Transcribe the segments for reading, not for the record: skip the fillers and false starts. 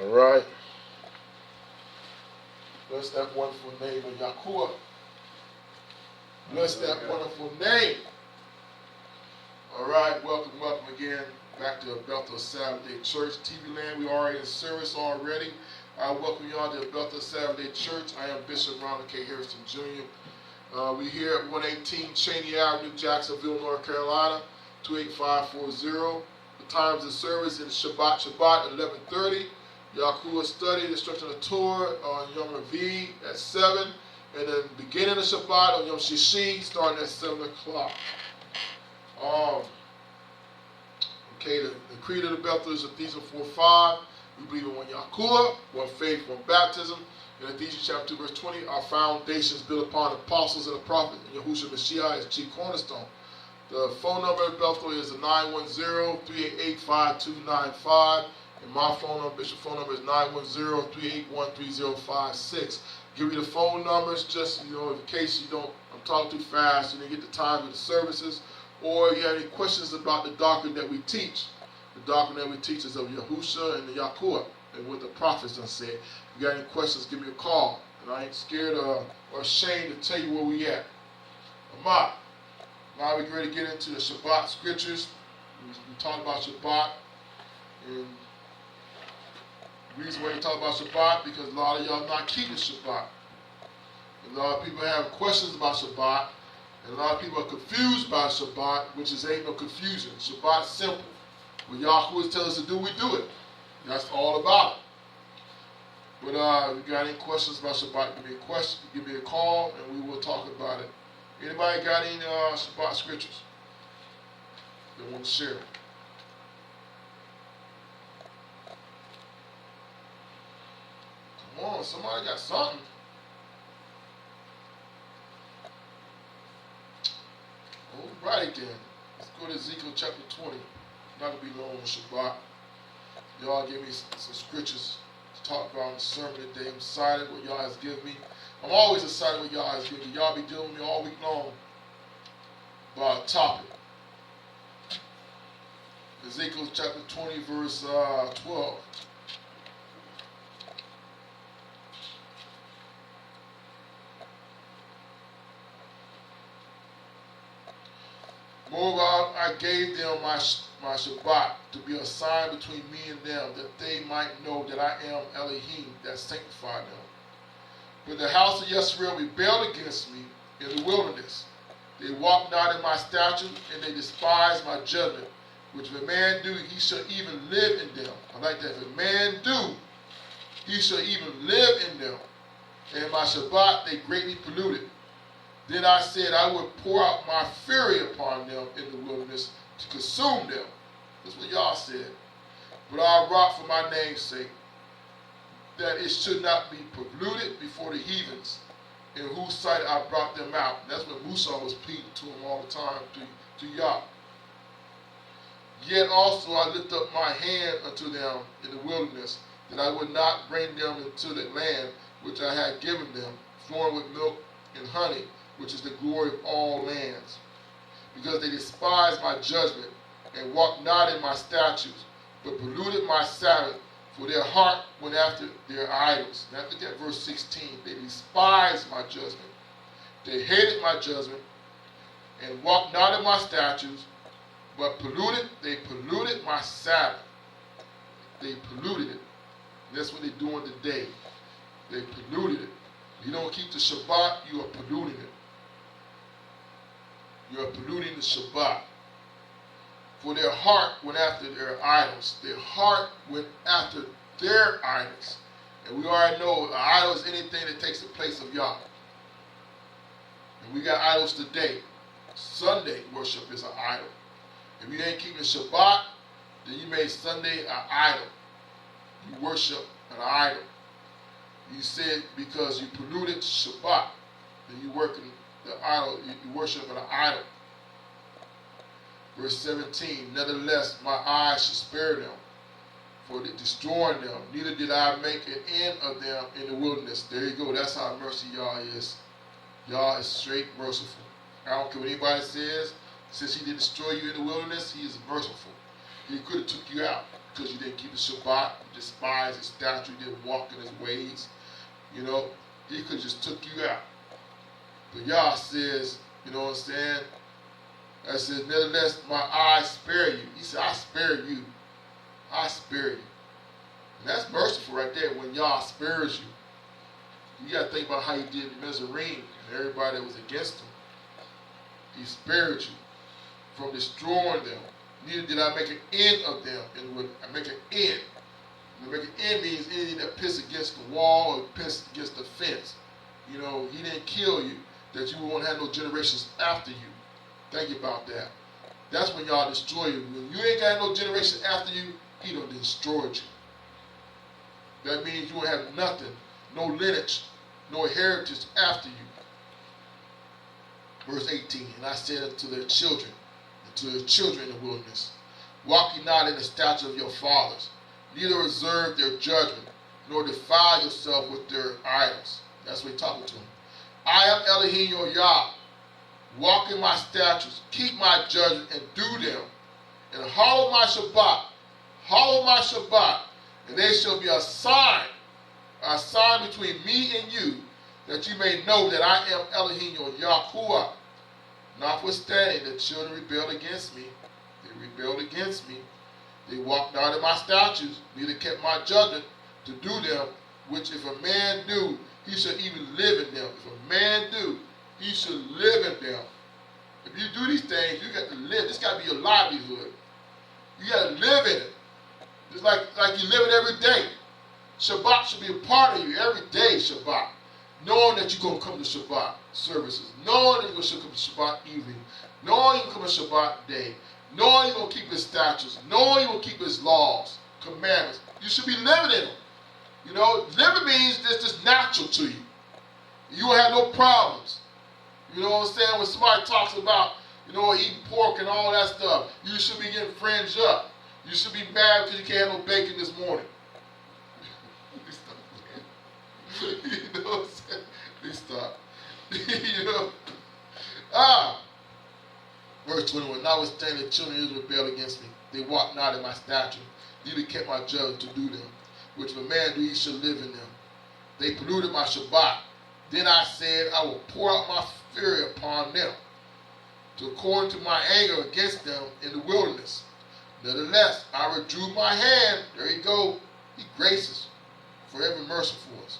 All right. Bless that wonderful name of Yahuwah. Bless that wonderful name. All right, welcome again back to El-Beth-el Sabbath Day Church. TV land, we are in service already. I welcome you all to El-Beth-el Sabbath Day Church. I am Bishop Ronald Hairston Jr. We're here at 118 Chaney Avenue, Jacksonville, North Carolina, 28540. The times of service is Shabbat at 11:30. Yahuwah study, the instruction of Torah on Yom Ravi at 7. And then beginning of Shabbat on Yom Shishi, starting at 7 o'clock. Okay, the creed of the Bethel is Ephesians 4:5. We believe in one Yahuwah, one faith, one baptism. In Ephesians chapter 2, verse 20, our foundations built upon the apostles and the prophets, and Yahushua Mashiach is chief cornerstone. The phone number of Bethel is 910-388-5295. And my phone number, Bishop's phone number is 910-381-3056. Give you the phone numbers just, in case I'm talking too fast, you didn't get the time of the services, or you have any questions about the doctrine that we teach. The doctrine that we teach is of Yahushua and the Yahuwah, and what the prophets done said. If you got any questions, give me a call. And I ain't scared or ashamed to tell you where we at. Now we're ready to get into the Shabbat Scriptures. We talked about Shabbat. And the reason why we talk about Shabbat, because a lot of y'all not keeping Shabbat. And a lot of people have questions about Shabbat. And a lot of people are confused about Shabbat, which ain't no confusion. Shabbat's simple. When Yahuwah tells us to do, we do it. That's all about it. But if you got any questions about Shabbat, give me a call, and we will talk about it. Anybody got any Shabbat scriptures they want to share? Come on, somebody got something. Alrighty then. Let's go to Ezekiel chapter 20. Not going to be long on Shabbat. Y'all give me some scriptures to talk about in the sermon today. I'm excited what y'all has given me. I'm always excited what y'all has given me. Y'all be dealing with me all week long about a topic. Ezekiel chapter 20, verse 12. Moreover, I gave them my Shabbat to be a sign between me and them, that they might know that I am Elohim, that sanctified them. But the house of Yisrael rebelled against me in the wilderness. They walked not in my statutes, and they despised my judgment. Which if a man do, he shall even live in them. I like that. If a man do, he shall even live in them. And my Shabbat they greatly polluted. Then I said, I would pour out my fury upon them in the wilderness to consume them. That's what y'all said. But I wrought for my name's sake, that it should not be polluted before the heathens, in whose sight I brought them out. And that's what Musa was pleading to him all the time, to Yah. Yet also I lift up my hand unto them in the wilderness, that I would not bring them into the land which I had given them, flowing with milk and honey, which is the glory of all lands. Because they despised my judgment, and walked not in my statutes, but polluted my Sabbath, for their heart went after their idols. Now look at verse 16. They despised my judgment. They hated my judgment, and walked not in my statutes, but they polluted my Sabbath. They polluted it. And that's what they're doing today. They polluted it. If you don't keep the Shabbat, you are polluting it. You are polluting the Shabbat. For their heart went after their idols. Their heart went after their idols. And we already know an idol is anything that takes the place of Yah. And we got idols today. Sunday worship is an idol. If you ain't keeping Shabbat, then you made Sunday an idol. You worship an idol. You said because you polluted Shabbat, then you working the idol, you worship an idol. Verse 17, nevertheless my eyes shall spare them, for destroying them, neither did I make an end of them in the wilderness. There you go, that's how mercy Yah is. Yah is straight merciful. I don't care what anybody says, since he did destroy you in the wilderness, he is merciful. He could have took you out. because you didn't keep the Shabbat, you despised his statute, you didn't walk in his ways. You know, he could have just took you out. But Yah says, you know what I'm saying? I said, nevertheless, my eyes spare you. He said, I spare you. I spare you. And that's merciful right there when Yah spares you. You got to think about how he did the Nazarene and everybody that was against him. He spared you from destroying them. Neither did I make an end of them. And when I make an end, make an end means anything that pissed against the wall or pissed against the fence. You know, he didn't kill you, that you won't have no generations after you. Think about that. That's when Yah destroy you. When you ain't got no generation after you, he done destroyed you. That means you won't have nothing, no lineage, no heritage after you. Verse 18, and I said unto their children, and to their children in the wilderness, walk ye not in the statute of your fathers, neither observe their judgment, nor defile yourself with their idols. That's what he's talking to them. I am Elohim your Yah. Walk in my statutes, keep my judgment, and do them. And hallow my Shabbat, and they shall be a sign between me and you, that you may know that I am Elohim your Yahuwah. Notwithstanding, the children rebelled against me. They rebelled against me. They walked not in my statutes, neither kept my judgment to do them, which if a man do, he shall even live in them. If a man do, he shall live in them. If you do these things, you got to live. This got to be your livelihood. You got to live in it. It's like you live it every day. Shabbat should be a part of you every day, Shabbat. Knowing that you're going to come to Shabbat services. Knowing that you're going to come to Shabbat evening. Knowing you're going to come to Shabbat day. Knowing you're going to keep his statutes. Knowing you're going to keep his laws, commandments. You should be living in them. You know, living means it's just natural to you. You will have no problems. You know what I'm saying? When somebody talks about, you know, eating pork and all that stuff, you should be getting fringed up. You should be mad because you can't have no bacon this morning. You know what I'm saying? Please stop. You know? Verse 21, notwithstanding the children of Israel rebelled against me. They walked not in my statute, neither kept my judgment to do them. Which if a man do, he shall live in them. They polluted my Shabbat. Then I said, I will pour out my fury upon them, according to my anger against them in the wilderness. Nevertheless, I withdrew my hand. There you go. He gracious, forever merciful us.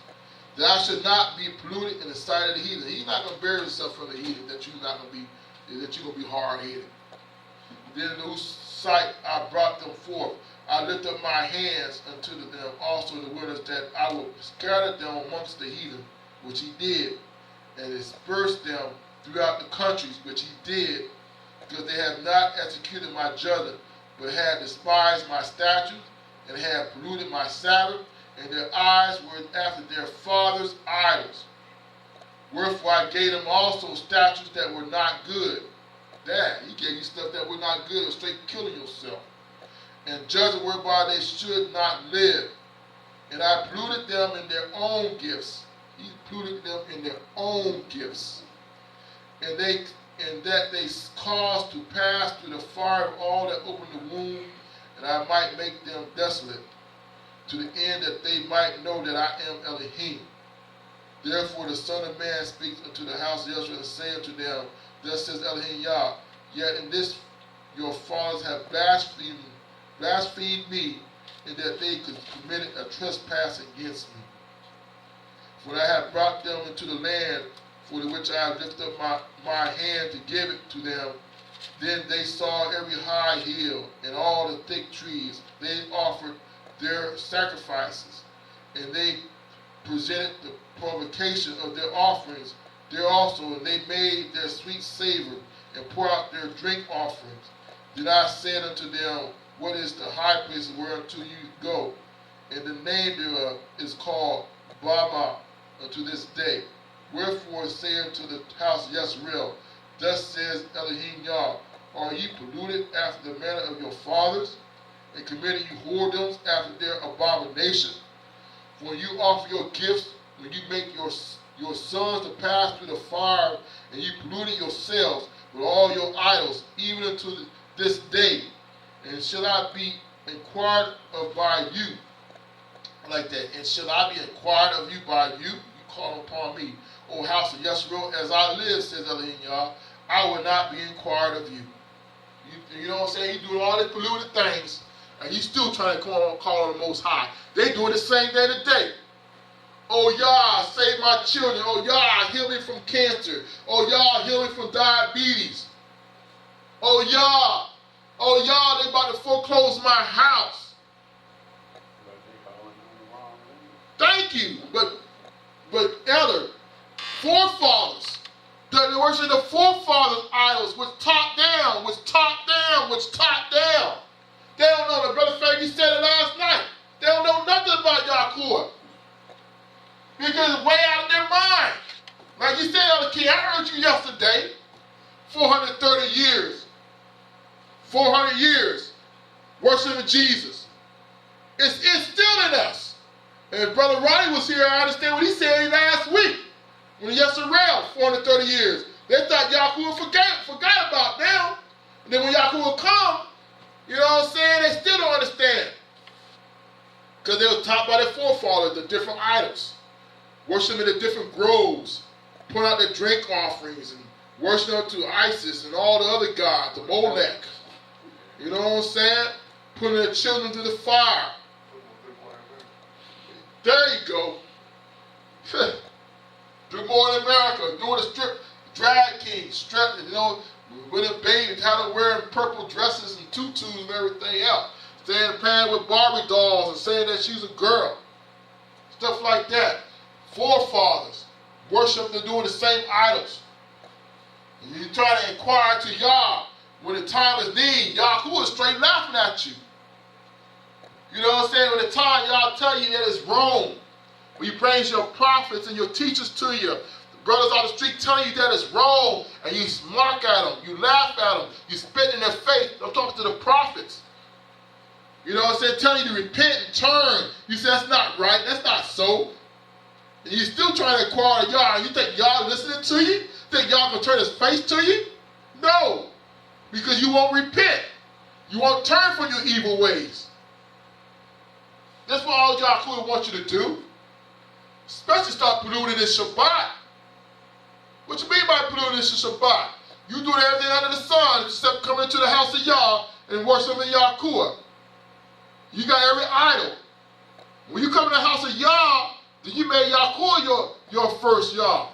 That I should not be polluted in the sight of the heathen. He's not going to bury himself from the heathen, that you're going to be hard-headed. Then in whose sight I brought them forth, I lift up my hands unto them also in the wilderness, that I will scatter them amongst the heathen, which he did, and disperse them throughout the countries, which he did, because they have not executed my judgment, but had despised my statutes, and had polluted my Sabbath, and their eyes were after their fathers' idols. Wherefore I gave them also statutes that were not good. That, he gave you stuff that were not good, or straight killing yourself. And judgment whereby they should not live. And I polluted them in their own gifts. He polluted them in their own gifts. And that they caused to pass through the fire of all that opened the womb, and I might make them desolate, to the end that they might know that I am Elohim. Therefore the Son of Man speaks unto the house of Israel, and saith unto them, thus says Elohim Yah, yet in this your fathers have blasphemed me, in that they committed a trespass against me. For I have brought them into the land for the which I have lifted up my hand to give it to them. Then they saw every high hill and all the thick trees. They offered their sacrifices, and they presented the provocation of their offerings there also, and they made their sweet savor, and poured out their drink offerings. Then I said unto them, what is the high place whereunto you go? And the name thereof is called Bama unto this day. Wherefore say unto the house of Yisrael, thus says Elohim Yah, are ye polluted after the manner of your fathers, and committed you whoredoms after their abomination? For when you offer your gifts, when you make your sons to pass through the fire, and you polluted yourselves with all your idols, even unto this day, and shall inquired of by you. Like that. And shall I be inquired of you by you? You call upon me, O house of Yisrael, as I live, says Elohim Yah, I will not be inquired of you. You know what I'm saying? You doing all these polluted things, and you still trying to call on the Most High. They doing the same day today. Oh, Yah, save my children. Oh, Yah, heal me from cancer. Oh, Yah, heal me from diabetes. Oh, Yah, they about to foreclose my house. Thank you. But elder, forefathers, the worship of the forefathers' idols was taught down. They don't know. The brother Faggy said it last night. They don't know nothing about Yahuwah. Because it's way out of their mind. Like you said, Elder King, I heard you yesterday. 430 years. 400 years worshiping Jesus. It's still in us. And Brother Ronnie was here, I understand what he said last week. When Yisrael, 430 years. They thought Yahuwah forgot about them. And then when Yahuwah come, you know what I'm saying, they still don't understand. Because they were taught by their forefathers, the different idols. Worshiping the different groves. Putting out their drink offerings and worshiping up to Isis and all the other gods, the Molech. You know what I'm saying? Putting their children to the fire. There you go. Good Morning America, doing a strip, drag king, you know, with a baby, how to wearing purple dresses and tutus and everything else. Staying playing with Barbie dolls and saying that she's a girl. Stuff like that. Forefathers, worship, they're doing the same idols. And you try to inquire to Yah when the time is need. Yahuwah is straight laughing at you. You know what I'm saying? When the time y'all tell you that it's wrong. When you bring your prophets and your teachers to you, the brothers on the street telling you that it's wrong, and you mock at them, you laugh at them, you spit in their face. I'm talking to the prophets. You know what I'm saying? Telling you to repent and turn. You say that's not right, that's not so. And you're still trying to inquire to Yah. You think Yah listening to you? Think Yah gonna turn his face to you? No. Because you won't repent. You won't turn from your evil ways. That's what all Yahuwah wants you to do. Especially start polluting this Shabbat. What you mean by polluting this Shabbat? You do everything under the sun except coming into the house of Yah and worshiping Yahuwah. You got every idol. When you come to the house of Yah, then you made Yahuwah your first Yah.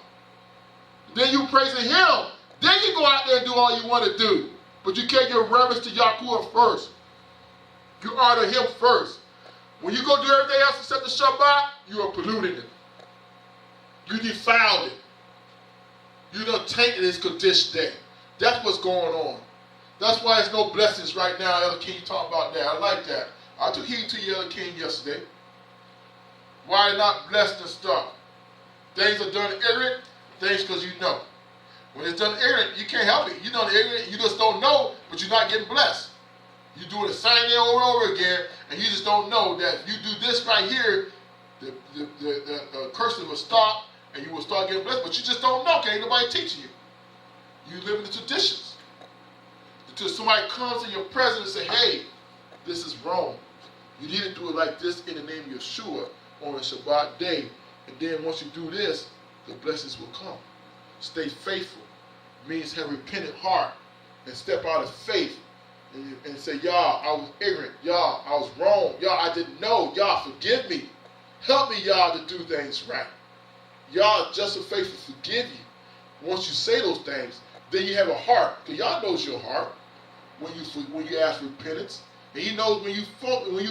Then you praising him. Then you go out there and do all you want to do. But you can't give reverence to Yahuwah first. You honor him first. When you go do everything else except the Shabbat, you are polluting it. You defiled it. You done tainted his Kodesh day. That's what's going on. That's why there's no blessings right now. Elder King talking about that. I like that. I took heed to you, Elder King, yesterday. Why not blessed and stuff? Things are done ignorant, things because you know. When it's done ignorant, you can't help it. You done ignorant, you just don't know, but you're not getting blessed. You do the same thing over and over again, and you just don't know that if you do this right here, the curses will stop, and you will start getting blessed, but you just don't know, because ain't nobody teaching you. You live in the traditions. Until somebody comes in your presence and say, hey, this is wrong. You need to do it like this in the name of Yeshua on a Shabbat day. And then once you do this, the blessings will come. Stay faithful. Means have a repentant heart and step out of faith and say, Yah, I was ignorant. Yah, I was wrong. Yah, I didn't know. Yah, forgive me. Help me, Yah, to do things right. Yah, just and faithful, forgive you. Once you say those things, then you have a heart. Because Yah knows your heart when you ask for repentance. And he knows when you fooling,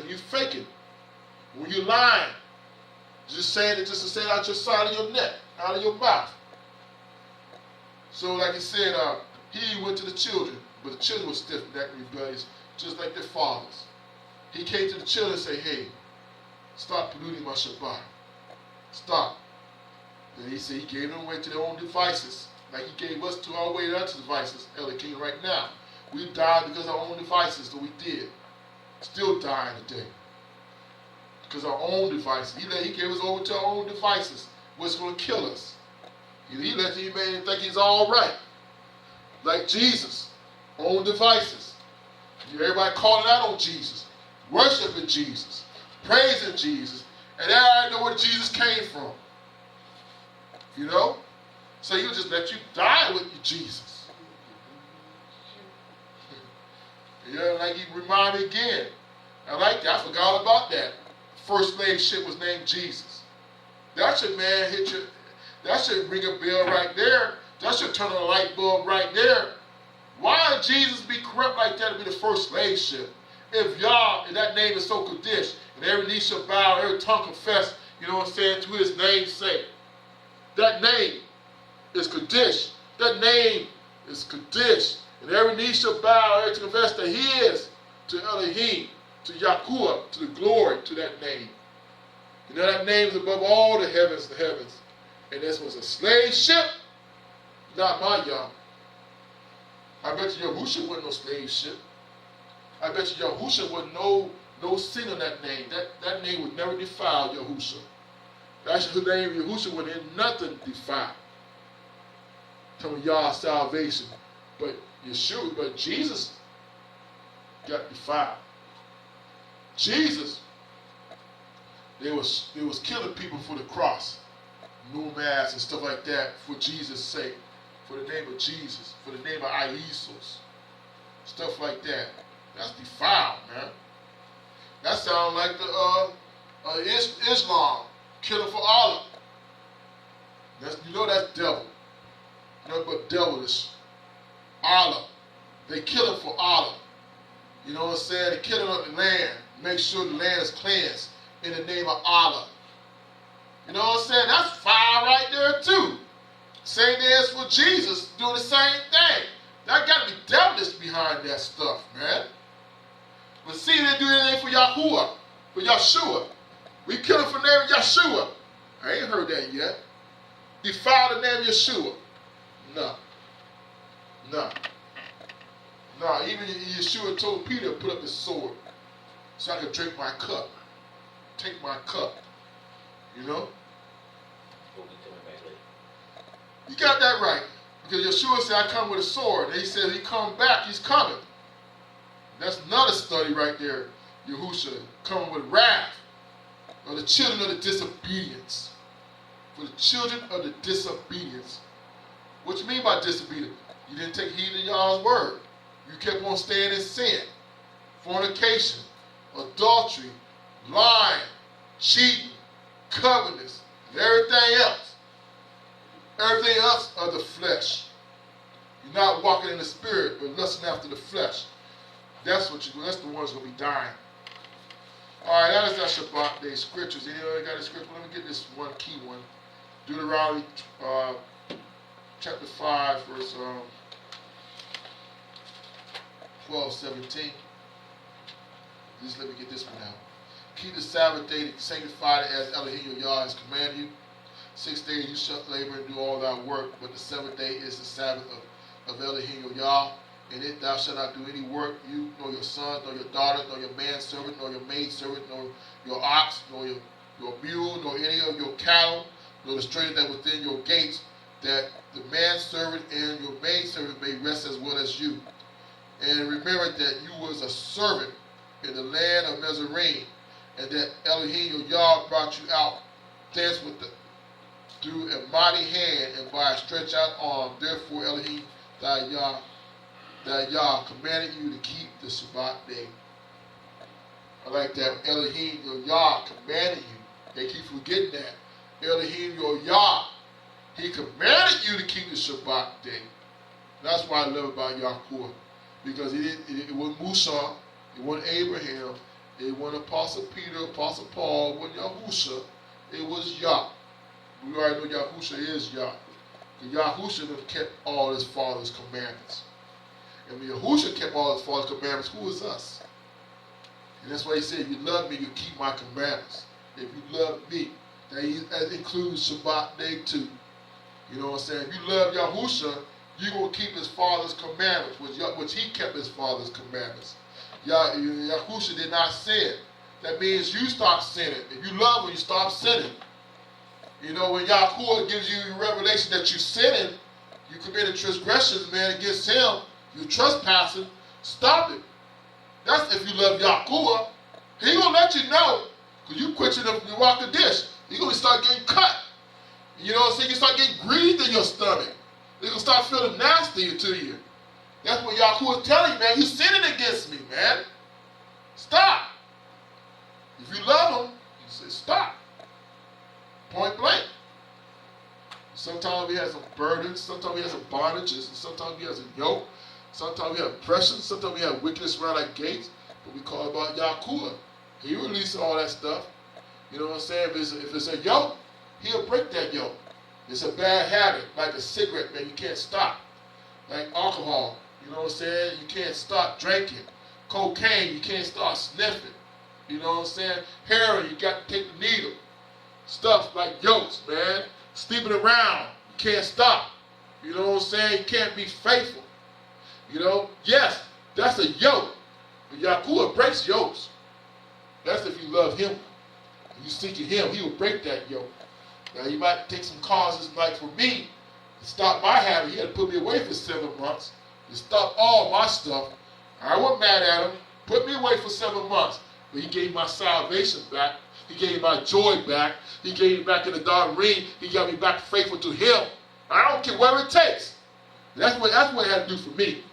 you faking, when you lying, just saying it just to say it out your side of your neck, out of your mouth. So like he said, he went to the children, but the children were stiff-necked, rebellious, just like their fathers. He came to the children and said, hey, stop polluting my Shabbat. Stop. Then he said he gave them away to their own devices, like he gave us to our way to other devices, Elder King, right now. We died because of our own devices, so we did. Still dying today. Because our own devices. He gave us over to our own devices. What's going to kill us? He made him think he's all right. Like Jesus. Own devices. Everybody calling out on Jesus, worshiping Jesus, praising Jesus, and everybody know where Jesus came from. You know? So he'll just let you die with your Jesus. Like he remind me again. I like that. I forgot all about that. First slave ship was named Jesus. That should, man, that should ring a bell right there. That should turn on a light bulb right there. Why would Jesus be corrupt like that to be the first slave ship? If y'all, and that name is so Kaddish, and every knee shall bow, every tongue confess, you know what I'm saying, to his name's sake. That name is Kaddish. That name is Kaddish. And every knee shall bow, every tongue confess that he is to Elohim, to Yahuwah, to the glory to that name. You know that name is above all the heavens, And this was a slave ship, not my y'all. I bet you Yahusha wasn't no slave ship. I bet you Yahusha wasn't no sin in that name. That name would never defile Yahusha. That's the name of Yahusha would in nothing defile. Telling y'all salvation. But Yeshua, but Jesus got defiled. Jesus, they was killing people for the cross. Nomads and stuff like that for Jesus' sake. For the name of Jesus. For the name of Iesus. Stuff like that. That's defiled, man. That sounds like the Islam killing for Allah. You know that's devil. Nothing but devilish. Allah. They killing for Allah. You know what I'm saying? They're killing up the land. Make sure the land is cleansed in the name of Allah. You know what I'm saying? That's fire right there too. Same as for Jesus doing the same thing. That got to be devilish behind that stuff, man. But see, they do anything for Yahuwah, for Yeshua. We kill him for the name of Yeshua. I ain't heard that yet. Defile the name of Yeshua. No. Even Yeshua told Peter to put up his sword so I could drink my cup. Take my cup. You know? You got that right. Because Yeshua said, I come with a sword. And he said, he come back, he's coming. That's another study right there. Yahusha coming with wrath. For the children of the disobedience. For the children of the disobedience. What you mean by disobedience? You didn't take heed of y'all's word. You kept on staying in sin. Fornication. Adultery. Lying. Cheating. Covetousness. And everything else. Everything else of the flesh. You're not walking in the spirit, but lusting after the flesh. That's what you do. That's the ones going to be dying. All right, that is that Shabbat day scriptures. Anybody got a scripture? Let me get this one key one. Deuteronomy chapter 5, verse 12, 17. Just let me get this one out. Keep the Sabbath day to sanctify it as Elohim your Yah has commanded you. 6 days you shall labor and do all thy work, but the 7th day is the Sabbath of Elohim your Yah. In it thou shalt not do any work, you, nor your sons, nor your daughters, nor your manservant, nor your maidservant, nor your ox, nor your mule, nor any of your cattle, nor the stranger that within your gates, that the manservant and your maidservant may rest as well as you. And remember that you was a servant in the land of Mizraim, and that Elohim your Yah brought you out thence through a mighty hand and by a stretched out arm. Therefore Elohim thy Yah commanded you to keep the Shabbat day. I like that. Elohim your Yah commanded you. They keep forgetting that. Elohim your Yah, he commanded you to keep the Shabbat day. That's why I love about Yahuwah. Because it wasn't Musa, it wasn't Abraham, it wasn't Apostle Peter, Apostle Paul, it wasn't Yahusha, it was Yah. We already know Yahusha is Yah. Because Yahusha kept all his father's commandments. And when Yahusha kept all his father's commandments, who is us? And that's why he said, if you love me, you keep my commandments. If you love me, that includes Shabbat day too. You know what I'm saying? If you love Yahusha, you're going to keep his father's commandments, which he kept his father's commandments. Yahusha did not sin. That means you stop sinning. If you love him, you stop sinning. You know, when Yahuwah gives you a revelation that you're sinning, you committed transgressions, man, against him, you're trespassing, stop it. That's if you love Yahuwah. He gonna let you know, because you quenching the rock of dish. You're gonna start getting cut. You know what I'm saying? You start getting greased in your stomach. They're gonna start feeling nasty to you. That's what Yahuwah is telling you, man. You sinning against me, man. Stop. If you love him, you say stop. Point blank. Sometimes we have some burdens, sometimes we have some bondages, and sometimes we have some yoke, sometimes we have oppression, sometimes we have wickedness around our gates, but we call about Yahuwah. He releases all that stuff. You know what I'm saying? If it's a yoke, he'll break that yoke. It's a bad habit, like a cigarette, man, you can't stop. Like alcohol, you know what I'm saying? You can't stop drinking. Cocaine, you can't start sniffing. You know what I'm saying? Heroin, you got to take the needle. Stuff like yokes, man. Sleeping around, you can't stop. You know what I'm saying? You can't be faithful. You know? Yes, that's a yoke. But Yahuwah breaks yokes. That's if you love him. If you seek him, he will break that yoke. Now, you might take some causes, like for me, to stop my habit. He had to put me away for 7 months to stop all my stuff. I wasn't mad at him. Put me away for 7 months. But he gave my salvation back. He gave my joy back. He gave me back in the Désiré. He got me back faithful to him. I don't care whatever it takes. That's what he had to do for me.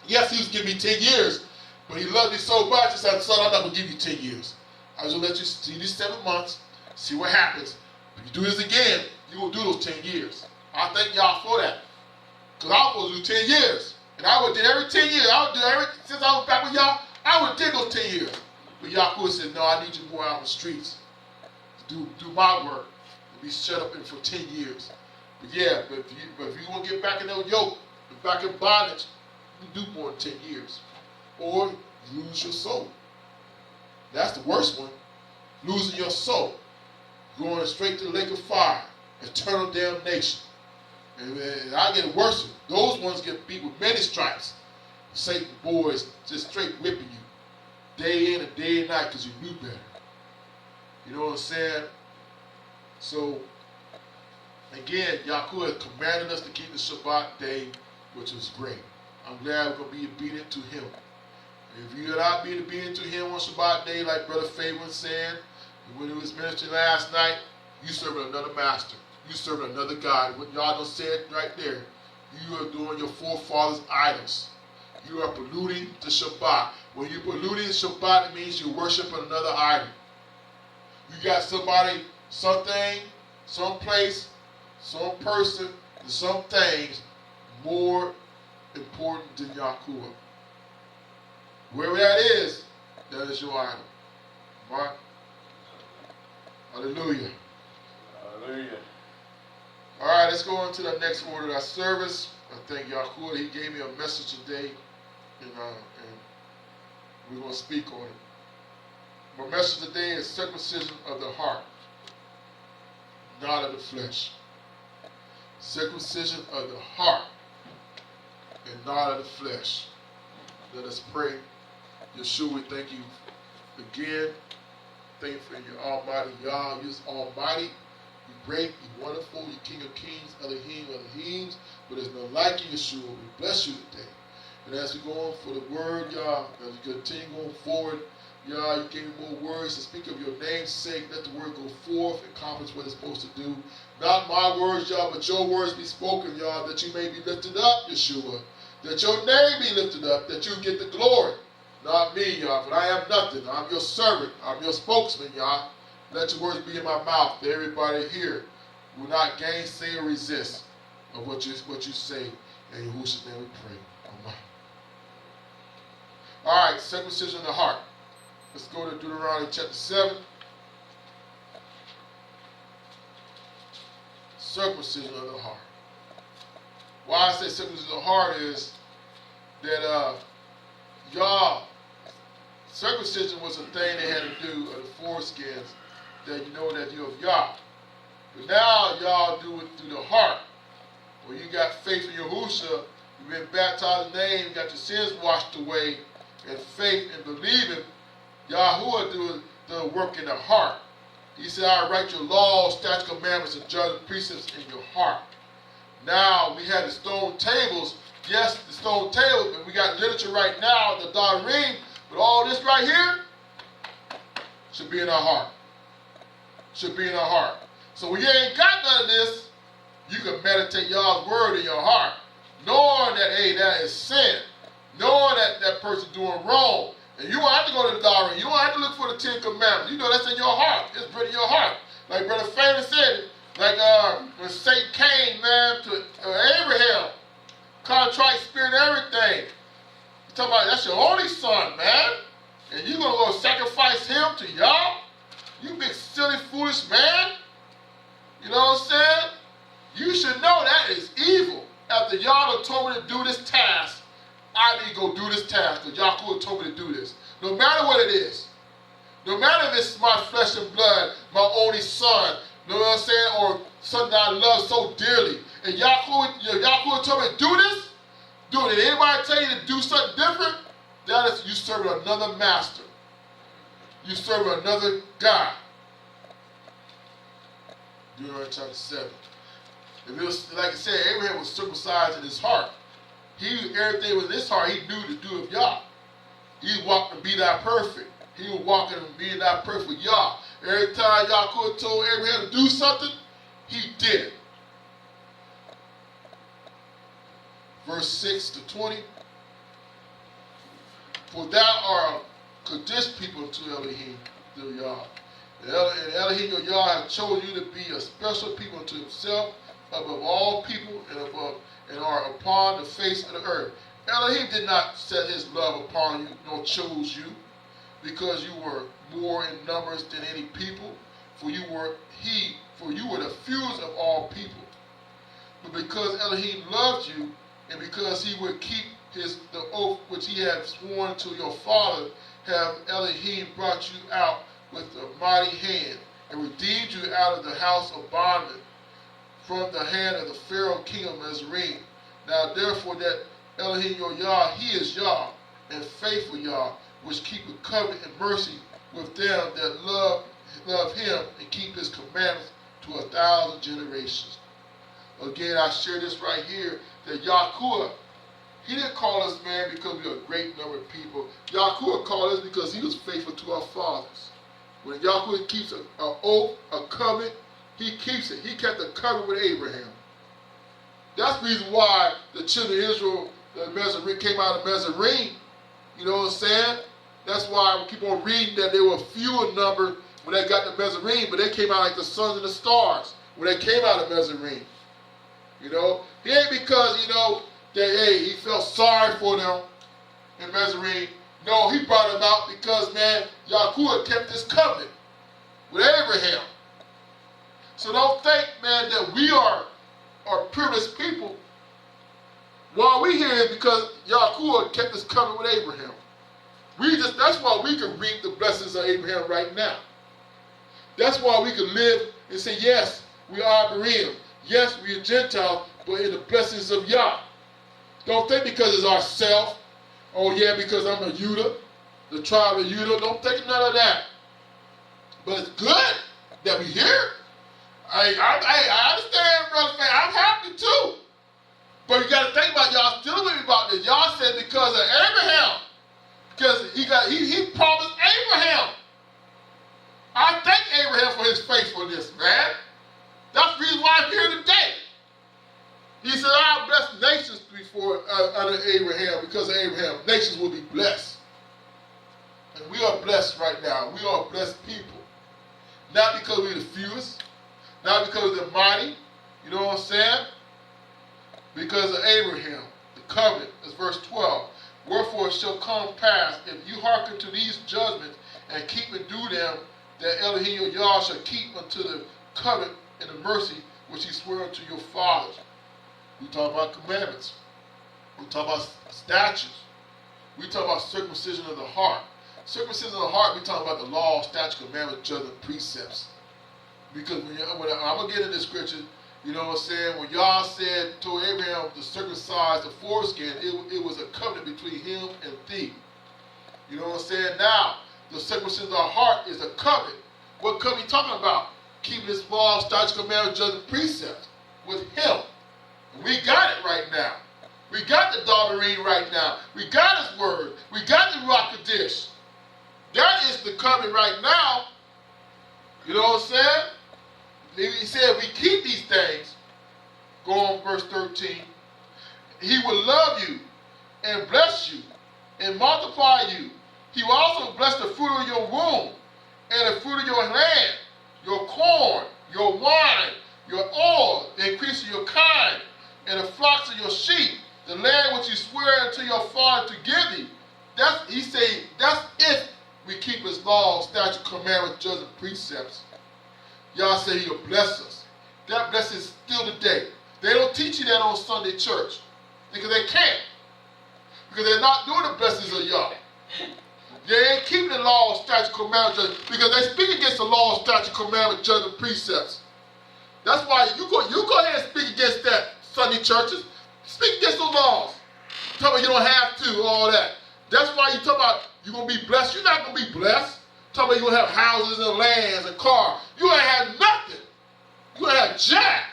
Yes, he was giving me 10 years. But he loved me so much, he said, son, I'm not going to give you 10 years. I was going to let you see these 7 months, see what happens. If you do this again, you're going to do those 10 years. I thank y'all for that. Because I was supposed to do 10 years. And I would do every 10 years. Since I was back with y'all, I would take those 10 years. But Yahuwah said, no, I need you more out in the streets. Do my work. And be shut up in for 10 years. But yeah, if you want to get back in that yoke, back in bondage, you do more than 10 years. Or lose your soul. That's the worst one. Losing your soul. Going straight to the lake of fire. Eternal damnation. And I get worse. Those ones get beat with many stripes. Satan boys just straight whipping you. Day in and day and night because you knew better. You know what I'm saying? So, again, Yahuwah commanded us to keep the Shabbat day, which was great. I'm glad we're going to be obedient to him. If you're not being obedient to him on Shabbat day, like Brother Faber was saying, when he was ministering last night, you serving another master. You serving another God. What y'all done said right there, you are doing your forefathers' idols. You are polluting the Shabbat. When you're polluting the Shabbat, it means you're worshiping another idol. You got somebody, something, someplace, some person, and some things more important than Yahuwah. Wherever that is your idol. Right? Hallelujah. Hallelujah. All right, let's go on to the next order of our service. I thank Yahuwah. He gave me a message today, and we're going to speak on it. My message today is circumcision of the heart, not of the flesh. Circumcision of the heart, and not of the flesh. Let us pray. Yeshua, we thank you again. Thank you for your almighty Yah. You're almighty. You great, you wonderful, you King of Kings, Elohim, Elohims, but there's no like you, Yeshua. We bless you today. And as we go on for the word, Yah, as we continue going forward, Yah, you gave me more words to speak of your name's sake. Let the word go forth and accomplish what it's supposed to do. Not my words, Yah, but your words be spoken, Yah, that you may be lifted up, Yeshua. That your name be lifted up, that you get the glory. Not me, Yah, but I am nothing. I'm your servant. I'm your spokesman, Yah. Let your words be in my mouth. That everybody here will not gainsay or resist of what you say. In Yahushua's name we pray. Amen. All right, circumcision of the heart. Let's go to Deuteronomy chapter 7. Circumcision of the heart. Why I say circumcision of the heart is that circumcision was a thing they had to do of the foreskins, that you know that you're of Yah. But now y'all do it through the heart. When you got faith in Yahushua, you've been baptized in the name, you got your sins washed away, and faith and believing, Yahuwah do the work in the heart. He said, I write your laws, statutes, commandments, and judgment precepts in your heart. Now, we had the stone tables. Yes, the stone tables, but we got literature right now, the Désiré, But all this right here should be in our heart. Should be in our heart. So when you ain't got none of this, you can meditate God's word in your heart, knowing that, hey, that is sin, knowing that that person doing wrong. And you don't have to go to the Doctrine. You don't have to look for the 10 Commandments. You know that's in your heart. It's written in your heart. Like Brother Famous said, like when Satan came, man, to Abraham, contrite spirit and everything. You talking about that's your only son, man. And you going to go sacrifice him to y'all? You big silly, foolish man. You know what I'm saying? You should know that is evil. After y'all have told me to do this task, I need to go do this task because Yahuwah told me to do this. No matter what it is. No matter if it's my flesh and blood, my only son, you know what I'm saying, or something I love so dearly. And Yahuwah told me to do this, do it. Did anybody tell you to do something different? That is, you serving another master. You serving another God. Deuteronomy chapter 7. If it was, like I said, Abraham was circumcised in his heart. Everything was in his heart he knew to do of Yah. He walked to be that perfect. He was walking and being that perfect with Yah. Every time Yahuwah told Abraham to do something, he did it. Verse 6 to 20. For thou art a Kadesh people to Elohim, to Yah. And Elohim your Yah hath chosen you to be a special people unto himself above all people and are upon the face of the earth. Elohim did not set his love upon you, nor chose you, because you were more in numbers than any people, for you were the fewest of all people. But because Elohim loved you, and because he would keep the oath which he had sworn to your father, have Elohim brought you out with a mighty hand, and redeemed you out of the house of bondage, from the hand of the Pharaoh king of Mizraim. Now therefore that Elohim your Yah, he is Yah, and faithful Yah, which keepeth covenant and mercy with them that love him and keep his commandments to 1,000 generations. Again, I share this right here, that Yahuwah, he didn't call us, man, because we are a great number of people. Yahuwah called us because he was faithful to our fathers. When Yahuwah keeps an oath, a covenant, he keeps it. He kept the covenant with Abraham. That's the reason why the children of Israel, came out of Mizraim. You know what I'm saying? That's why we keep on reading that they were few in number when they got to Mizraim, but they came out like the suns and the stars when they came out of Mizraim. You know? It ain't because, that, hey, he felt sorry for them in Mizraim. No, he brought them out because, man, Yahuwah kept this covenant with Abraham. So don't think, man, that we are privileged people. Why we here is because Yahuwah kept this covenant with Abraham. That's why we can reap the blessings of Abraham right now. That's why we can live and say, yes, we are Berean. Yes, we are Gentiles, but in the blessings of Yah. Don't think because it's ourself. Oh, yeah, because I'm a Judah, the tribe of Judah. Don't think none of that. But it's good that we're here. I understand, brother. I'm happy too. But you got to think about y'all still with me about this. Y'all said because of Abraham. Because he promised Abraham. I thank Abraham for his faithfulness, man. That's the reason why I'm here today. He said, I'll bless nations before under Abraham. Because of Abraham, nations will be blessed. And we are blessed right now. We are blessed people. Not because we're the fewest. Not because they're mighty. You know what I'm saying? Because of Abraham, the covenant. That's verse 12. Wherefore it shall come pass, if you hearken to these judgments, and keep and do them, that Elohim your Yah shall keep unto the covenant and the mercy which he swore unto your fathers. We talk about commandments. We talk about statutes. We talk about circumcision of the heart. Circumcision of the heart, we talk about the law, statute, commandments, judgment, precepts. Because when I'm going to get into the scripture, you know what I'm saying? When Yah told Abraham to circumcise the foreskin, it was a covenant between him and thee. You know what I'm saying? Now, the circumcision of the heart is a covenant. What covenant he talking about? Keeping his law, statutes, commandments, judgment, precepts with him. And we got it right now. We got the Désiré right now. We got his word. We got the Ruach Kodesh. That is the covenant right now. You know what I'm saying? He said we keep these things. Go on verse 13. He will love you and bless you and multiply you. He will also bless the fruit of your womb and the fruit of your land, your corn, your wine, your oil, the increase of your kind, and the flocks of your sheep, the land which you swear unto your father to give thee. He say that's if we keep his laws, statutes, commandments, judgments, and precepts. Y'all say he'll bless us. That blessing is still today. They don't teach you that on Sunday church because they can't. Because they're not doing the blessings of y'all. They ain't keeping the law, statute, commandments, because they speak against the law, statute, commandments, judgment, precepts. That's why you go ahead and speak against that, Sunday churches. Speak against the laws. Tell me you don't have to, all that. That's why you talk about you're going to be blessed. You're not going to be blessed. Tell me you're going to have houses and lands and cars. You ain't have nothing. You ain't have jack.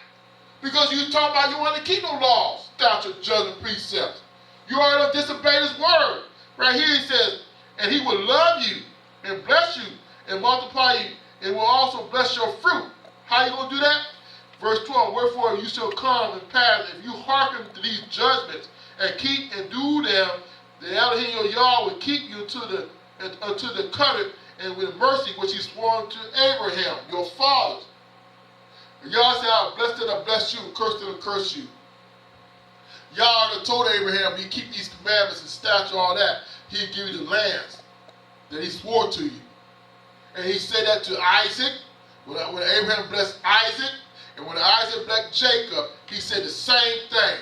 Because you talk about you want to keep no laws, statute, judgment, precepts. You already disobeyed his word. Right here he says, and he will love you and bless you and multiply you and will also bless your fruit. How you going to do that? Verse 12, wherefore you shall come and pass if you hearken to these judgments and keep and do them, the Elohim your Yah will keep you unto the covenant and with mercy which he swore to Abraham, your fathers. And Yah said, I'll bless them and bless you, curse them and curse you. Yah told Abraham, if you keep these commandments and statutes, all that, he'll give you the lands that he swore to you. And he said that to Isaac, when Abraham blessed Isaac, and when Isaac blessed Jacob, he said the same thing.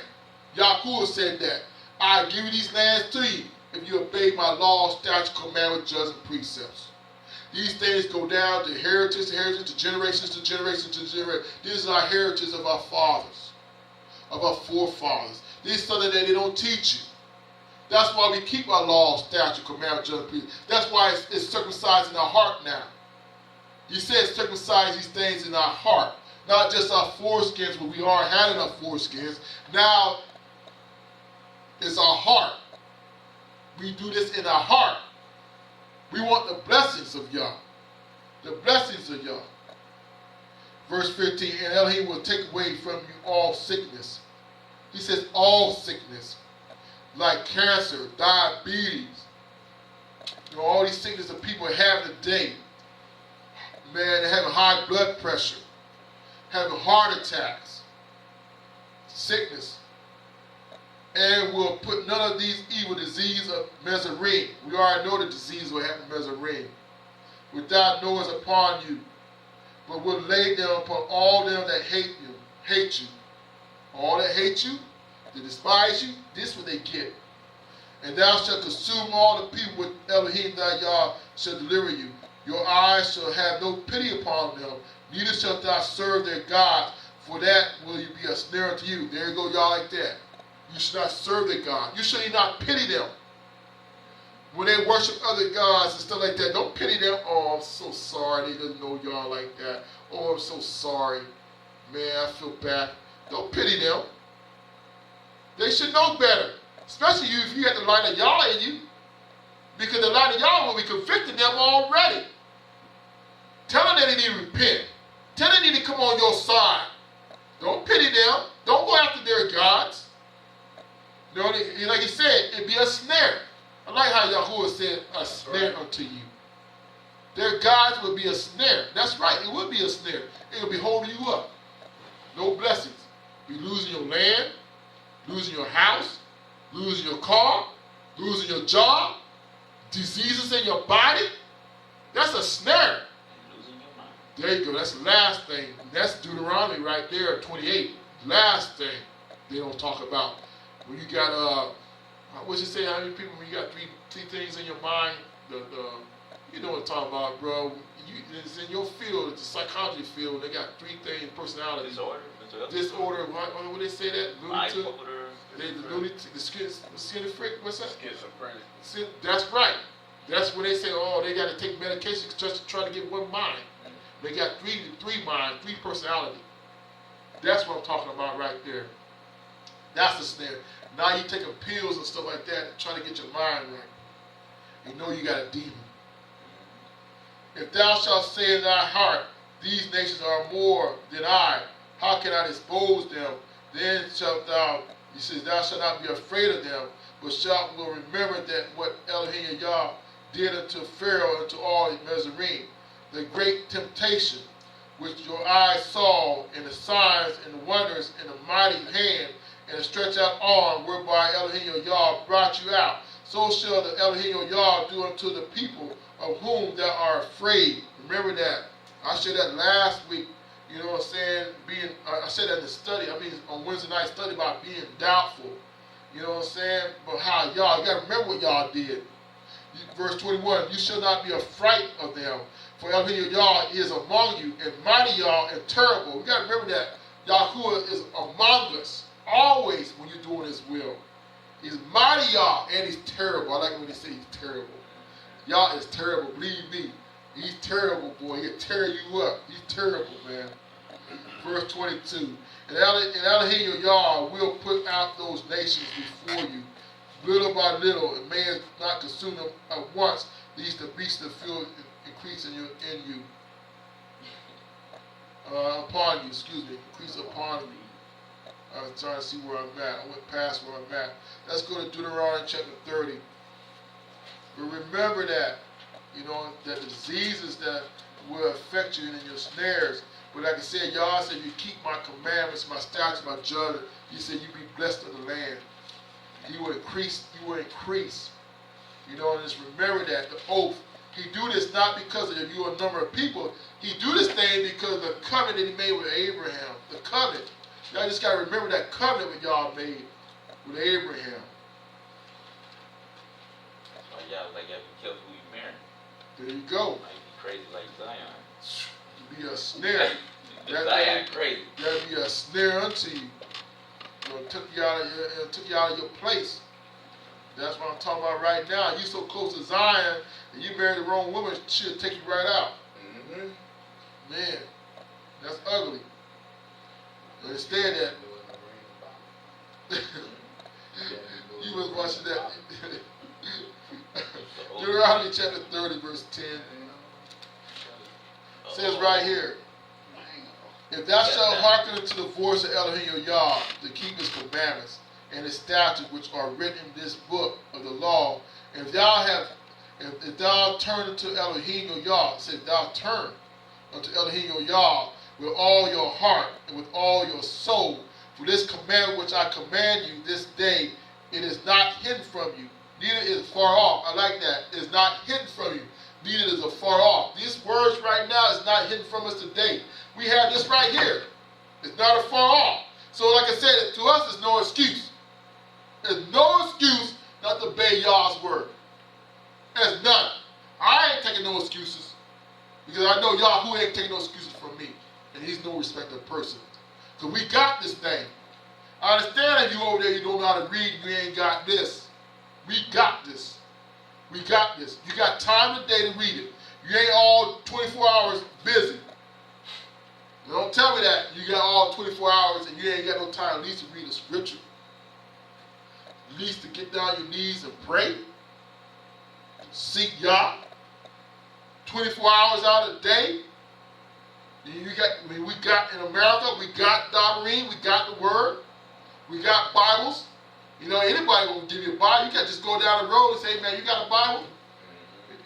Yahuwah said that. I'll give you these lands to you if you obey my laws, statutes, commandments, judgments, and precepts. These things go down to heritage, to generations, to generations, to generations. This is our heritage of our fathers, of our forefathers. This is something that they don't teach you. That's why we keep our laws, statutes, commandments, judgments, precepts. That's why it's circumcised in our heart now. He says circumcise these things in our heart. Not just our foreskins, but we already had enough foreskins. Now, it's our heart. We do this in our heart. We want the blessings of Yah. The blessings of Yah. Verse 15, and Elohim will take away from you all sickness. He says all sickness. Like cancer, diabetes. You know, all these sicknesses that people have today. Man, they're having high blood pressure. Having heart attacks, sickness, and will put none of these evil diseases of Mezarine. We already know the disease will happen Mezarine. Without noise upon you, but will lay them upon all them that hate you. All that hate you, that despise you, this is what they get. And thou shalt consume all the people with Elohim thy Yah shall deliver you. Your eyes shall have no pity upon them. Neither shalt thou serve their gods, for that will be a snare unto you. There you go, y'all, like that. You should not serve their God. You should not pity them. When they worship other gods and stuff like that, don't pity them. Oh, I'm so sorry they didn't know y'all like that. Oh, I'm so sorry. Man, I feel bad. Don't pity them. They should know better. Especially you if you have the light of Yah in you. Because the light of Yah will be convicting them already. Tell them that they need to repent. Tell them they need to come on your side. Don't pity them. Don't go after their gods. You know, like he said, it'd be a snare. I like how Yahuwah said, a snare unto you. Their gods would be a snare. That's right, it would be a snare. It would be holding you up. No blessings. Be losing your land, losing your house, losing your car, losing your job, diseases in your body. That's a snare. There you go. That's the last thing. That's Deuteronomy right there, 28. Last thing they don't talk about. When you got, what's it say? How many people, when you got three things in your mind, you know what I'm talking about, bro. It's in your field, it's the psychology field. They got three things, personality. Disorder. What they say that? Schizophrenic. What's that? Schizophrenic. That's right. That's when they say, oh, they got to take medication just to try to get one mind. They got three minds, three personality. That's what I'm talking about right there. That's the snare. Now you're taking pills and stuff like that, trying to get your mind right. You know you got a demon. If thou shalt say in thy heart, these nations are more than I, how can I dispose them? Then shalt thou, he says, thou shalt not be afraid of them, but shalt remember that what Elohim Yah did unto Pharaoh and to all his Mizraim, the great temptation which your eyes saw, and the signs and the wonders and the mighty hand and the stretched out arm whereby Elohim Yah brought you out. So shall the Elohim Yah do unto the people of whom thou art afraid. Remember that. I said that last week. You know what I'm saying? I said that in the study. On Wednesday night study about being doubtful. You know what I'm saying? But how y'all, you got to remember what y'all did. Verse 21, you shall not be afraid of them, for Elohim Yah is among you, and mighty Yah and terrible. We got to remember that Yahuwah is among us, always when you're doing his will. He's mighty Yah, and he's terrible. I like when they say he's terrible. Yah is terrible, believe me. He's terrible, boy. He'll tear you up. He's terrible, man. Verse 22. And Elohim Yah will put out those nations before you, little by little, and may not consume them at once, lest the beasts of the field increase upon you, increase upon you. I was trying to see where I'm at. I went past where I'm at. Let's go to Deuteronomy chapter 30. But remember that, that the diseases that will affect you and in your snares. But like I said, y'all said, if you keep my commandments, my statutes, my judgment, he said you be blessed of the land. You will increase. And just remember that, the oath. He do this not because of you a number of people. He do this thing because of the covenant that he made with Abraham. The covenant. Y'all just got to remember that covenant that y'all made with Abraham. That's why y'all like you have to be careful who you marry. There you go. Might be crazy like Zion. Be a snare. Zion crazy. That'd be a snare unto you. Took you out of your place. That's what I'm talking about right now. You so close to Zion, and you marry the wrong woman, she'll take you right out. Mm-hmm. Man, that's ugly. Instead that you was watching that. Deuteronomy chapter 30, verse 10. Says right here, if thou shalt hearken unto the voice of Elohim Yah to keep his commandments and his statutes which are written in this book of the law, and if thou turn unto Elohim Yah, say if thou turn unto Elohim Yah with all your heart and with all your soul, for this commandment which I command you this day, it is not hidden from you, neither is it far off. I like that. It is not hidden from you, neither is it far off. These words right now is not hidden from us today. We have this right here. It's not a far off. So like I said, to us, there's no excuse. There's no excuse not to obey Yah's word. There's none. I ain't taking no excuses. Because I know Yahweh ain't taking no excuses from me. And he's no respecter of person. Because we got this thing. I understand if you over there, you don't know how to read, you ain't got this. We got this. We got this. You got time today to read it. You ain't all 24 hours busy. Don't tell me that you got all 24 hours and you ain't got no time at least to read the scripture. At least to get down your knees and pray. Seek Yah. 24 hours out of the day. We got in America, we got Désiré, we got the word. We got Bibles. Anybody will give you a Bible. You can't just go down the road and say, man, you got a Bible?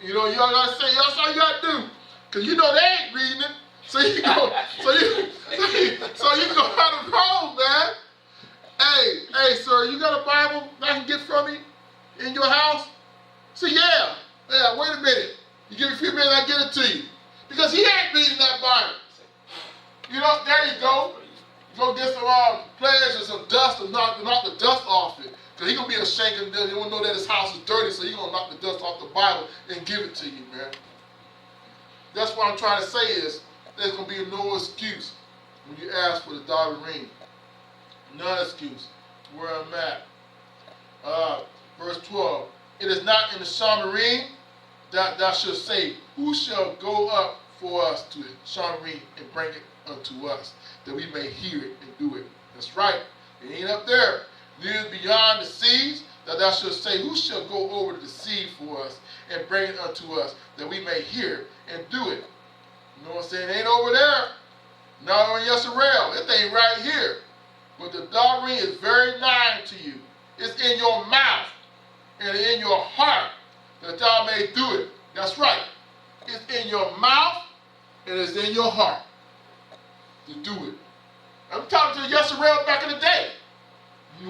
You all gotta say, that's all you gotta do. Because they ain't reading it. So you go, so you go down the road, man. Hey, sir, you got a Bible that I can get from you in your house? So yeah, wait a minute. You give me a few minutes, I get it to you. Because he ain't reading that Bible. There you go. Go get some players and some dust and knock the dust off it. Because he's going to be ashamed and he won't know that his house is dirty, so he's going to knock the dust off the Bible and give it to you, man. That's what I'm trying to say is, there's going to be no excuse when you ask for the Désiré. No excuse. Where I'm at. Verse 12. It is not in the Shamarim that thou shalt say, who shall go up for us to Shamarim and bring it unto us, that we may hear it and do it. That's right. It ain't up there. neither beyond the seas, that thou shalt say, who shall go over the sea for us and bring it unto us, that we may hear it and do it? You know what I'm saying? It ain't over there. Not over in Yisrael. It ain't right here. But the doctrine is very nigh to you. It's in your mouth and in your heart, that thou may do it. That's right. It's in your mouth and it's in your heart to do it. I'm talking to Yisrael back in the day.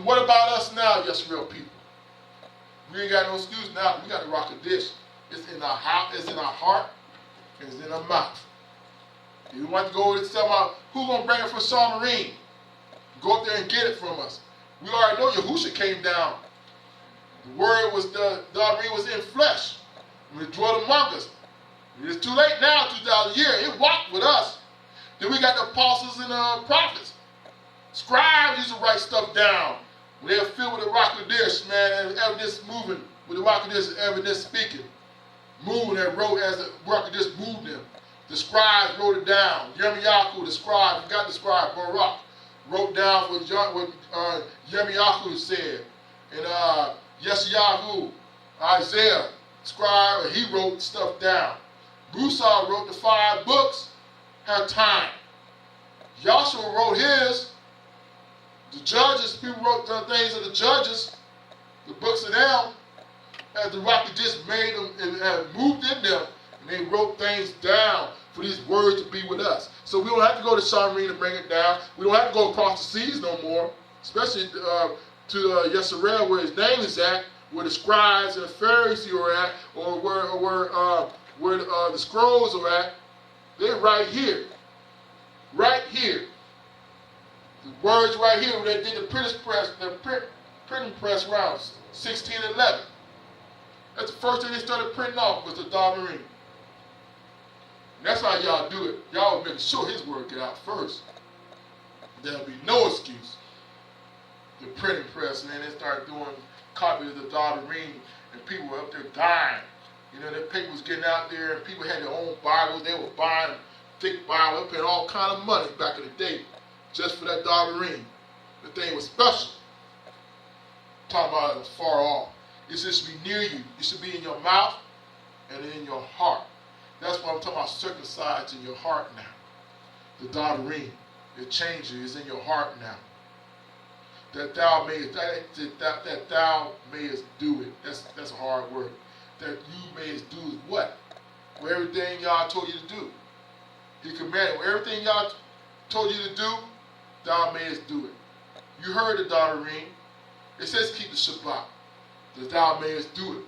What about us now, Yisrael people? We ain't got no excuse now. We got to rock a dish. It's in our heart, it's in our heart, and it's in our mouth. If you want to go over and tell about who's going to bring it from Submarine, go up there and get it from us. We already know Yahusha came down. The word was, the doctrine was in flesh. When it dwelt among us. It's too late now, 2,000 years. It walked with us. Then we got the apostles and prophets. Scribes used to write stuff down. When they were filled with the rock of this, man, and evidence moving, with the rock of this, evidence speaking. Moving and wrote as the rock of this moved them. The scribes wrote it down. Yirmiyahu, the scribe, forgot the scribe, Baruch, wrote down what Yirmiyahu said. And Yeshayahu, Isaiah, scribe, and he wrote stuff down. Broussard wrote the 5 books, had time. Joshua wrote his. The judges, people wrote the things of the judges, the books of them, as the rocket just made them and moved in them, and they wrote things down for these words to be with us. So we don't have to go to Shamarine to bring it down. We don't have to go across the seas no more, especially to Yisrael, where his name is at, where the scribes and the Pharisees are at, or where the scrolls are at. They're right here. Right here. The words right here, where they did the printing press around 1611. That's the first thing they started printing off was the Damarine. That's how y'all do it. Y'all make sure his word get out first. There'll be no excuse. The printing press, and then they started doing copies of the Damarine, and people were up there dying. You know, their paper was getting out there, and people had their own Bibles. They were buying thick Bibles, paying all kind of money back in the day just for that Damarine. The thing was special. Talking about it was far off. It should be near you. It should be in your mouth and in your heart. That's what I'm talking about, circumcised in your heart now. The Damarine, it changes you. It's in your heart now. That thou mayest do it. That's a hard word. That you mayest do what? Well, everything God told you to do. He commanded, well, everything God told you to do, thou mayest do it. You heard the Damarine. It says keep the Shabbat, that thou mayest do it.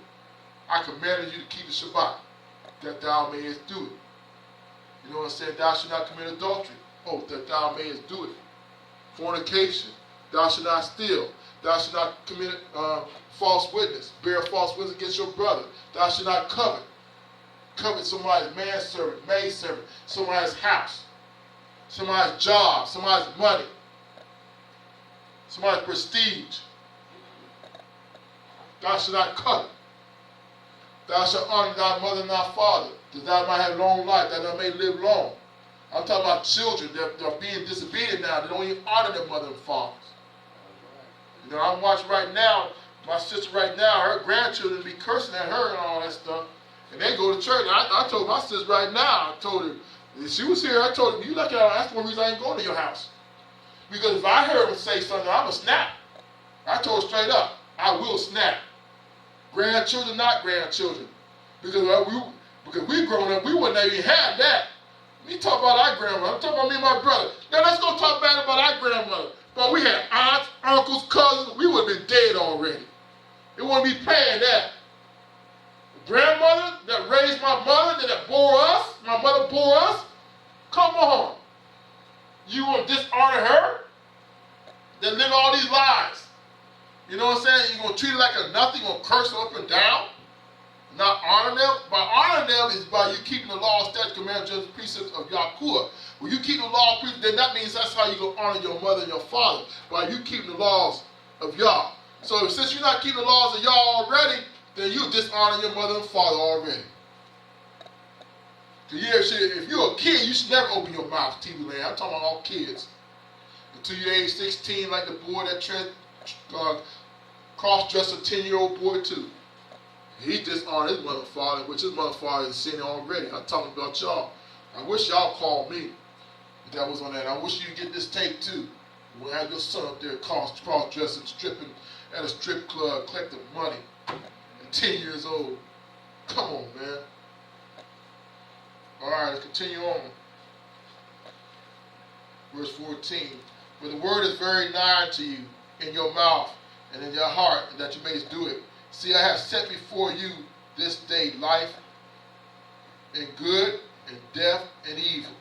I commanded you to keep the Shabbat, that thou mayest do it. You know what I'm saying? Thou shalt not commit adultery. Oh, that thou mayest do it. Fornication. Thou shalt not steal. Thou shalt not commit false witness. Bear false witness against your brother. Thou shalt not covet. Covet somebody's manservant, maidservant, somebody's house, somebody's job, somebody's money, somebody's prestige. Thou shalt not covet. Thou shalt honor thy mother and thy father, that thou might have long life, that thou may live long. I'm talking about children that are being disobedient now. They don't even honor their mother and fathers. You know, I'm watching right now, my sister right now, her grandchildren be cursing at her and all that stuff. And they go to church. And I told my sister right now, I told her, if she was here, I told her, you look at her, that's one reason I ain't going to your house. Because if I heard her say something, I'm going to snap. I told her straight up, I will snap. Grandchildren, not grandchildren. Because we grown up, we wouldn't even have that. We talk about our grandmother. I'm talking about me and my brother. Now let's go talk bad about our grandmother. But we had aunts, uncles, cousins. We would have been dead already. It wouldn't be paying that. Grandmother that raised my mother, that bore us, my mother bore us. Come on. You want to dishonor her? That lived all these lies. You know what I'm saying? You're going to treat her like a nothing, you're going to curse her up and down. Not honor them. By honor them is by you keeping the law, statutes, commandments, judgments, precepts of Yahuwah. When you keep the law, then that means that's how you're going to honor your mother and your father. By you keeping the laws of Yah. So since you're not keeping the laws of Yah already, then you dishonor your mother and father already. If you're a kid, you should never open your mouth, TV land. I'm talking about all kids. Until you're age 16, like the boy that cross-dressed a 10-year-old boy too. He dishonored his mother and father, which his mother and father is sinning already. I'm talking about y'all. I wish y'all called me if that was on that. I wish you get this tape too. We'll have your son up there cross-dressing, stripping at a strip club, collecting money at 10 years old. Come on, man. All right, let's continue on. Verse 14. For the word is very nigh to you, in your mouth and in your heart, and that you may do it. See, I have set before you this day life and good and death and evil.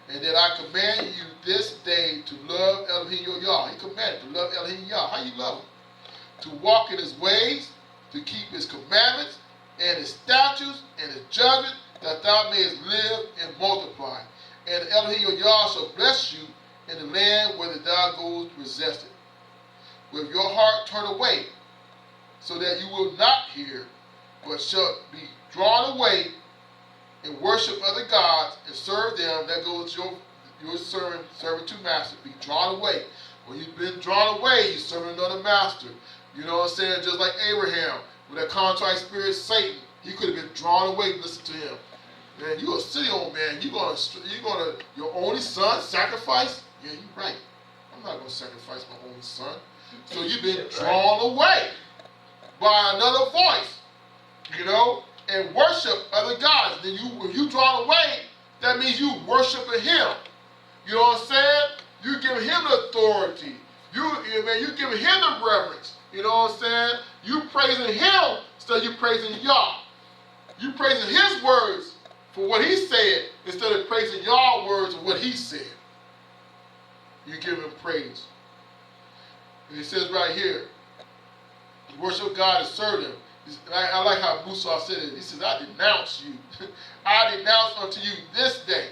And that I command you this day to love Elohim your Yah. He commanded to love Elohim Yah. How you love him? To walk in his ways, to keep his commandments and his statutes and his judgments, that thou mayest live and multiply. And Elohim your Yah shall bless you in the land whether thou goest to possess it. With your heart turn away, so that you will not hear, but shall be drawn away and worship other gods and serve them. That goes your serving two masters. Be drawn away. When you've been drawn away, you're serving another master. You know what I'm saying? Just like Abraham, with that contrite spirit, Satan, he could have been drawn away. Listen to him. Man, you a city old man. You're gonna your only son sacrifice? Yeah, you're right. I'm not gonna sacrifice my only son. So you've been drawn away by another voice, you know, and worship other gods. Then when you drawn away, that means you worshiping him. You know what I'm saying? You giving him the authority. You giving him the reverence. You know what I'm saying? You praising him instead of you praising Yah. You praising his words for what he said instead of praising Yah's words of what he said. You give him praise. And he says right here, worship God and serve him. I like how Musa said it. He says, I denounce you. I denounce unto you this day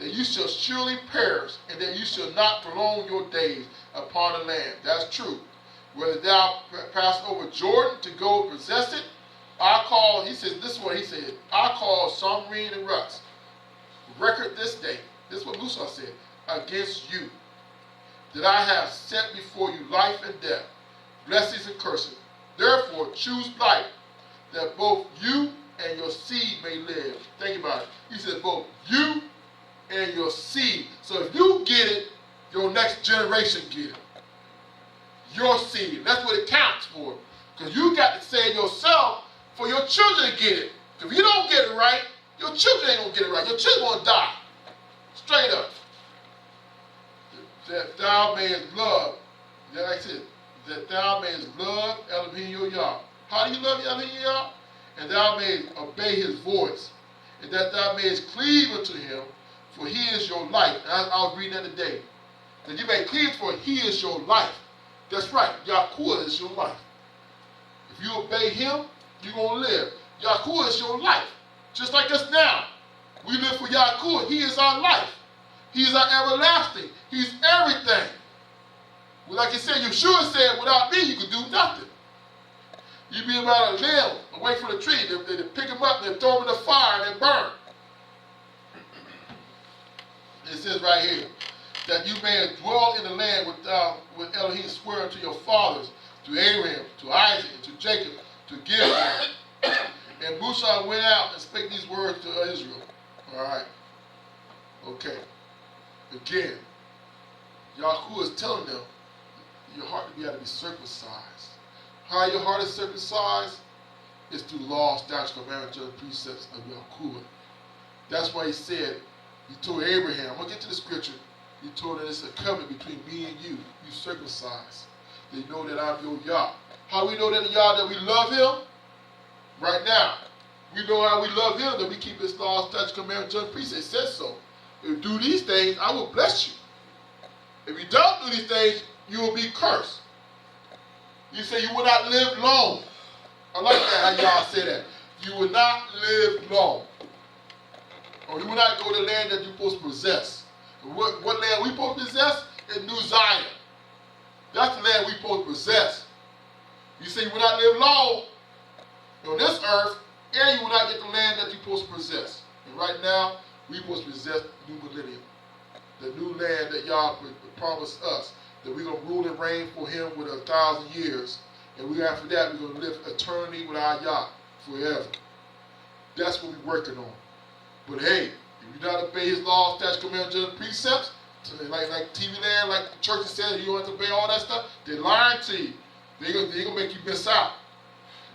that you shall surely perish and that you shall not prolong your days upon the land. That's true. Whether thou pass over Jordan to go possess it, he says, this is what he said, I call submarine and rust. Record this day, this is what Musa said, against you, that I have set before you life and death, blessings and curses. Therefore, choose life, that both you and your seed may live. Think about it. He said, both you and your seed. So if you get it, your next generation get it. Your seed. That's what it counts for. Because you got to say yourself for your children to get it. If you don't get it right, your children ain't going to get it right. Your children going to die. Straight up. That thou mayest love, like I said, that thou mayest love Elohim your Yah. How do you love Elohim Yah? And thou mayest obey his voice, and that thou mayest cleave unto him, for he is your life. And I was reading that today. That you may cleave, for he is your life. That's right. Yahuwah is your life. If you obey him, you're going to live. Yahuwah is your life. Just like us now. We live for Yahuwah. He is our life. He is our everlasting. He's everything. Well, like you said, Yeshua said, without me, you could do nothing. You'd be about a limb away from the tree. They pick him up, and they throw him in the fire, and they burn. It says right here, that you may dwell in the land with Elohim swore unto your fathers, to Abraham, to Isaac, and to Jacob, to give them. And Musa went out and spake these words to Israel. All right. Okay. Again, Yahuwah is telling them, your heart got to be circumcised. How your heart is circumcised is through law, statutes, commandments, and precepts of Yahuwah. That's why he said, he told Abraham, I'm going to get to the scripture, he told him it's a covenant between me and you. You circumcised. They know that I'm your Yah. How we know that Yah, that we love him? Right now. We know how we love him, that we keep his laws, statutes, commandments, and precepts. It says so. If you do these things, I will bless you. If you don't do these things, you will be cursed. You say you will not live long. I like that how y'all say that. You will not live long. Or you will not go to the land that you're supposed to possess. What land we supposed to possess? Is New Zion. That's the land we supposed to possess. You say you will not live long on this earth, and you will not get the land that you're supposed to possess. And right now, we're supposed to possess the new millennium. The new land that y'all promised us. that we're going to rule and reign for him with 1,000 years. And we after that, we're going to live eternity with our Yah forever. That's what we're working on. But hey, if you not obey his laws, statutes, commandments, judgments, precepts, like TV Land, like the church said, you don't have to obey all that stuff, they're lying to you. They're going to make you miss out.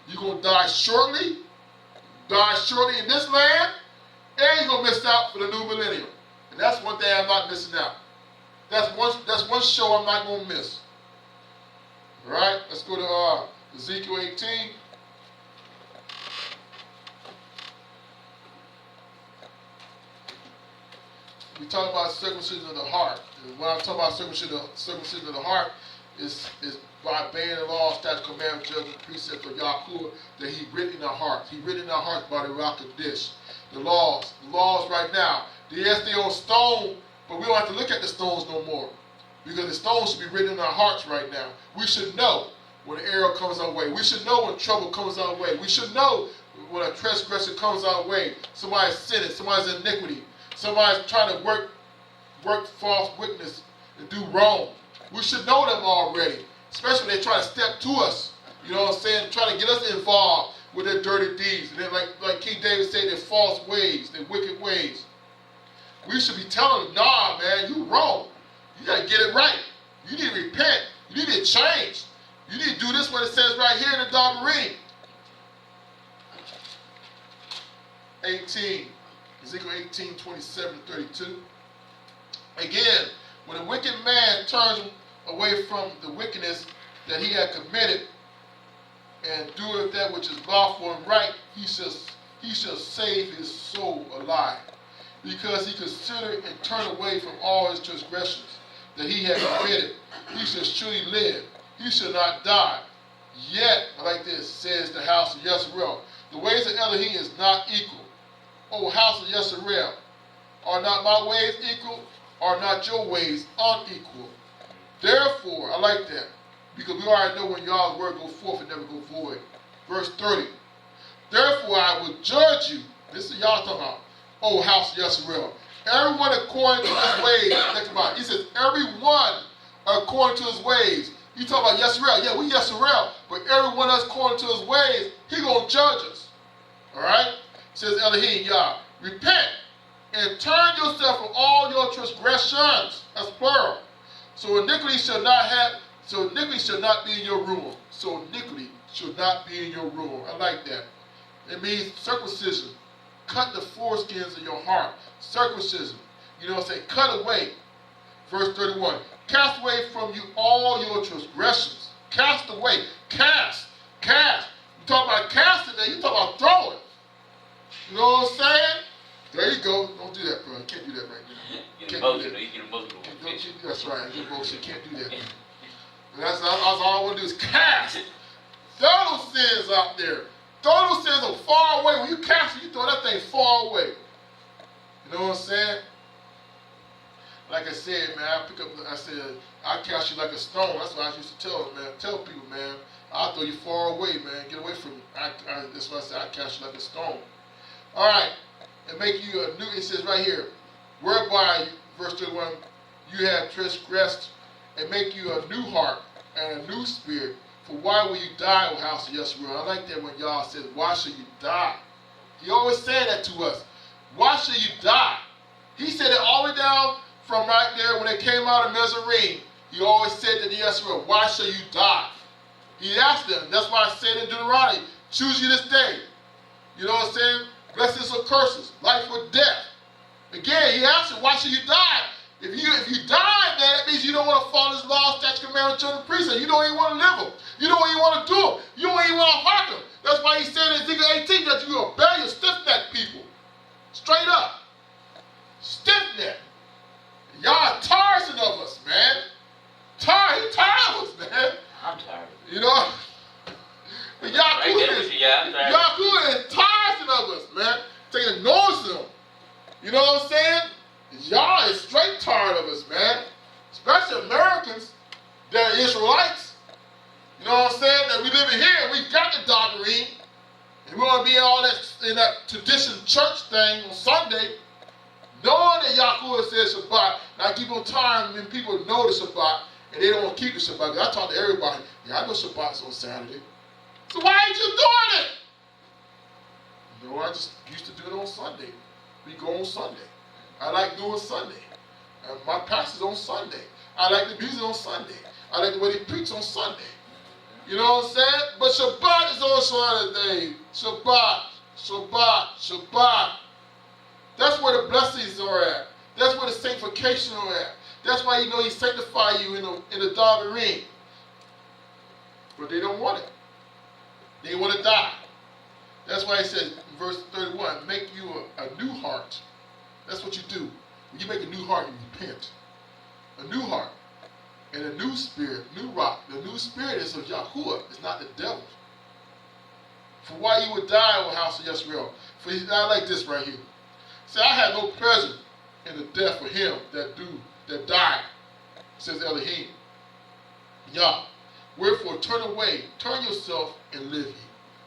You're going to die shortly in this land, and you're going to miss out for the new millennium. And that's one thing I'm not missing out. That's one show I'm not going to miss. All right, let's go to Ezekiel 18. We talk about circumcision of the heart. And when I'm talking about circumcision of the heart, is by obeying the law, statutes, commandments, judgments, precepts of Yahuwah that he written in our hearts. He written in our hearts by the rock of dish. The laws right now. Yes, they're on stone, but we don't have to look at the stones no more. Because the stones should be written in our hearts right now. We should know when an arrow comes our way. We should know when trouble comes our way. We should know when a transgression comes our way. Somebody's sinning, somebody's iniquity. Somebody's trying to work false witness and do wrong. We should know them already. Especially when they try to step to us. You know what I'm saying? Trying to get us involved with their dirty deeds. And then like King David said, their false ways, their wicked ways. We should be telling them, nah, man, you wrong. You got to get it right. You need to repent. You need to change. You need to do this what it says right here in the Deuteronomy. 18. Ezekiel 18, 27 to 32. Again, when a wicked man turns away from the wickedness that he had committed and doeth that which is lawful and right, he shall save his soul alive, because he considered and turned away from all his transgressions that he had committed. He shall surely live. He shall not die. Yet, like this, says the house of Yisrael, the ways of Elohim is not equal. O house of Yisrael, are not my ways equal? Are not your ways unequal? Therefore, I like that, because we already know when y'all's word go forth and never go void. Verse 30. Therefore, I will judge you. This is y'all talking about. O house of Yisrael, everyone according to his ways. Think about it. He says, everyone according to his ways. You talk about Yisrael. Yeah, we Yisrael. But everyone else according to his ways, he going to judge us. All right? Says Elohim, Yah, repent and turn yourself from all your transgressions. That's plural. So iniquity shall not be in your ruin. So iniquity shall not be in your ruin. I like that. It means circumcision. Cut the foreskins of your heart. Circumcision. You know what I'm saying? Cut away. Verse 31. Cast away from you all your transgressions. Cast away. Cast. You talk about casting there, you talk about throwing. You know what I'm saying? There you go. Don't do that, bro. You can't do that right now. Get emotional. That's right. Get emotional. You can't do that. That's all I want to do is cast. Throw those sins out there. Throw those sins far away. When you cast it, you throw that thing far away. You know what I'm saying? Like I said, man, I cast you like a stone. That's what I used to tell them, man. Tell people, man, I'll throw you far away, man. Get away from me. That's what I said. I cast you like a stone. All right. And make you a new, it says right here, whereby, verse 31, you have transgressed, and make you a new heart and a new spirit. For why will you die, O house of Yisrael? I like that when y'all said, why should you die? He always said that to us. Why should you die? He said it all the way down from right there when they came out of Mizraim. He always said to the Yisrael, why shall you die? He asked them. That's why I said in Deuteronomy, choose you this day. You know what I'm saying? Blessings or curses, life or death. Again, he asked him, why should you die? If you die, man, that means you don't want to follow his law, statutes, commandments, judgments, precepts. You don't even want to live them. You don't even want to do them. You don't even want to heart them. That's why he said in Ezekiel 18 that you are rebellious, stiff-necked people. Straight up. Stiff-necked. Y'all are tiresome of us, man. Tired of us, man. I'm tired. You know? Yahuwah is tiresome of us, man. Taking notice of them. You know what I'm saying? Y'all is straight tired of us, man. Especially Americans that are Israelites. You know what I'm saying? That we live in here, we got the Désiré, and we want to be in that tradition church thing on Sunday, knowing that Yahuwah says Shabbat. Now I keep on time when people know the Shabbat, and they don't want to keep the Shabbat. I talk to everybody. Yeah, I know Shabbat's on Saturday. So why ain't you doing it? No, I just used to do it on Sunday. We go on Sunday. I like doing Sunday. My pastor's on Sunday. I like the music on Sunday. I like the way they preach on Sunday. You know what I'm saying? But Shabbat is on Saturday. Shabbat, Shabbat, Shabbat. That's where the blessings are at. That's where the sanctification are at. That's why he sanctify you in the Désiré. But they don't want it. They want to die. That's why he says in verse 31, make you a new heart. That's what you do. When you make a new heart, you repent. A new heart. And a new spirit, new rock. The new spirit is of Yahuwah. It's not the devil. For why you would die, O house of Yisrael. For he's not like this right here. See, I had no pleasure in the death of him that died, says Elohim. Yah. Wherefore turn away, turn yourself and live ye.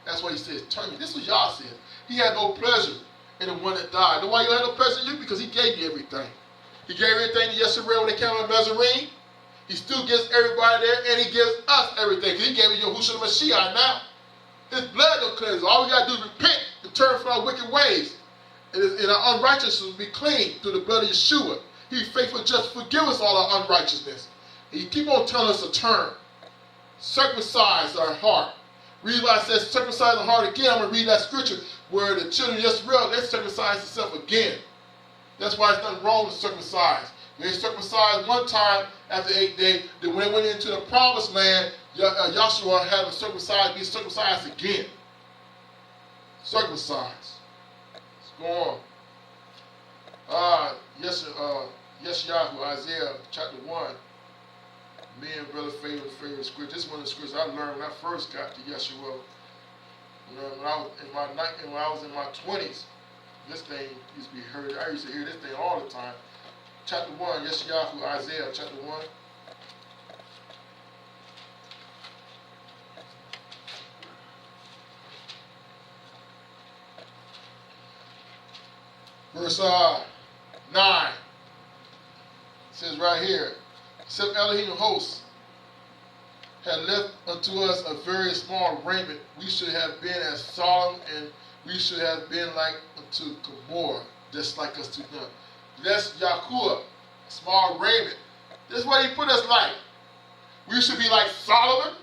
That's why he says, turn you. This is what Yah said. He had no pleasure in the one that died. Know why you had no pleasure in you? Because he gave you everything. He gave everything to Yisrael when they came on Désiré. He still gives everybody there, and he gives us everything. Because he gave you Yahushua the Mashiach now. His blood will cleanse. All we got to do is repent and turn from our wicked ways. And our unrighteousness will be clean through the blood of Yeshua. He's faithful just to forgive us all our unrighteousness. And he keep on telling us to turn. Circumcise our heart. Read why it says circumcise the heart again. I'm going to read that scripture where the children of Israel, they circumcise themselves again. That's why it's nothing wrong to circumcise. They circumcised one time after 8 days. Then when they went into the promised land, Joshua had them circumcised, be circumcised again. Circumcised. Let's go on. Yeshayahu, Isaiah chapter 1. Me and Brother favorite scripture. This is one of the scriptures I learned when I first got to Yeshua. When I was in my 20s, this thing used to be heard. I used to hear this thing all the time. Chapter 1, Yeshayahu, Isaiah chapter 1. Verse 9. It says right here, except Elohim of hosts had left unto us a very small raiment, we should have been as Sodom, and we should have been like unto Gomorrah, just like us to them. Less Yahuwah, small raiment. This is what he put us like. We should be like like Sodom,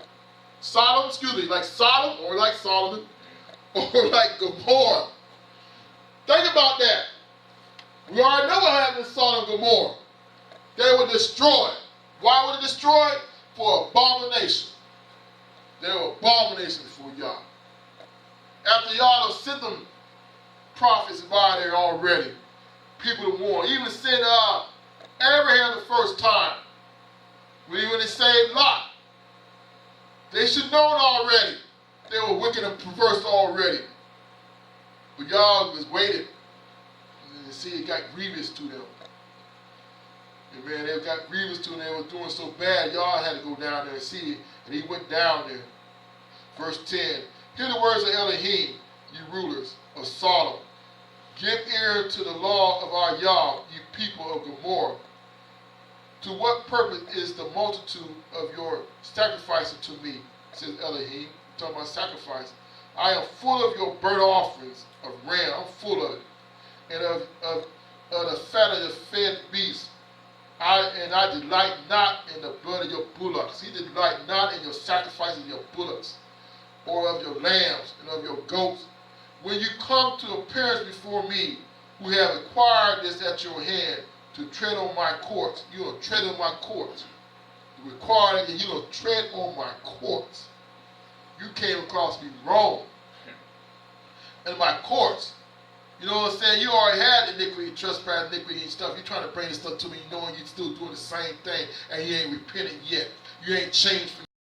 or like Solomon, or like Gomorrah. Think about that. We already know what happened in Sodom and Gomorrah. They were destroyed. Why were they destroyed? For abomination. They were abominations before Yah. After Yah sent them prophets by there already, people to warn. Even sent Abraham the first time, when they saved Lot. They should have known already. They were wicked and perverse already. But Yah was waiting. And see, it got grievous to them. And man, they got grievous to them. They were doing so bad, Yah had to go down there and see it. And he went down there. Verse 10. Hear the words of Elohim, you rulers of Sodom. Give ear to the law of our Yah, you people of Gomorrah. To what purpose is the multitude of your sacrifices to me, says Elohim. Talking about sacrifice. I am full of your burnt offerings of ram. I'm full of it. And of the fat of the fed beasts. I delight not in the blood of your bullocks. He delight not in your sacrifices of your bullocks, or of your lambs and of your goats. When you come to appearance before me, who have acquired this at your hand, to tread on my courts. You will tread on my courts. You require that you will tread on my courts. You came across me wrong. And my courts. You know what I'm saying? You already had iniquity, trespass, iniquity and stuff. You're trying to bring this stuff to me knowing you're still doing the same thing and you ain't repented yet. You ain't changed from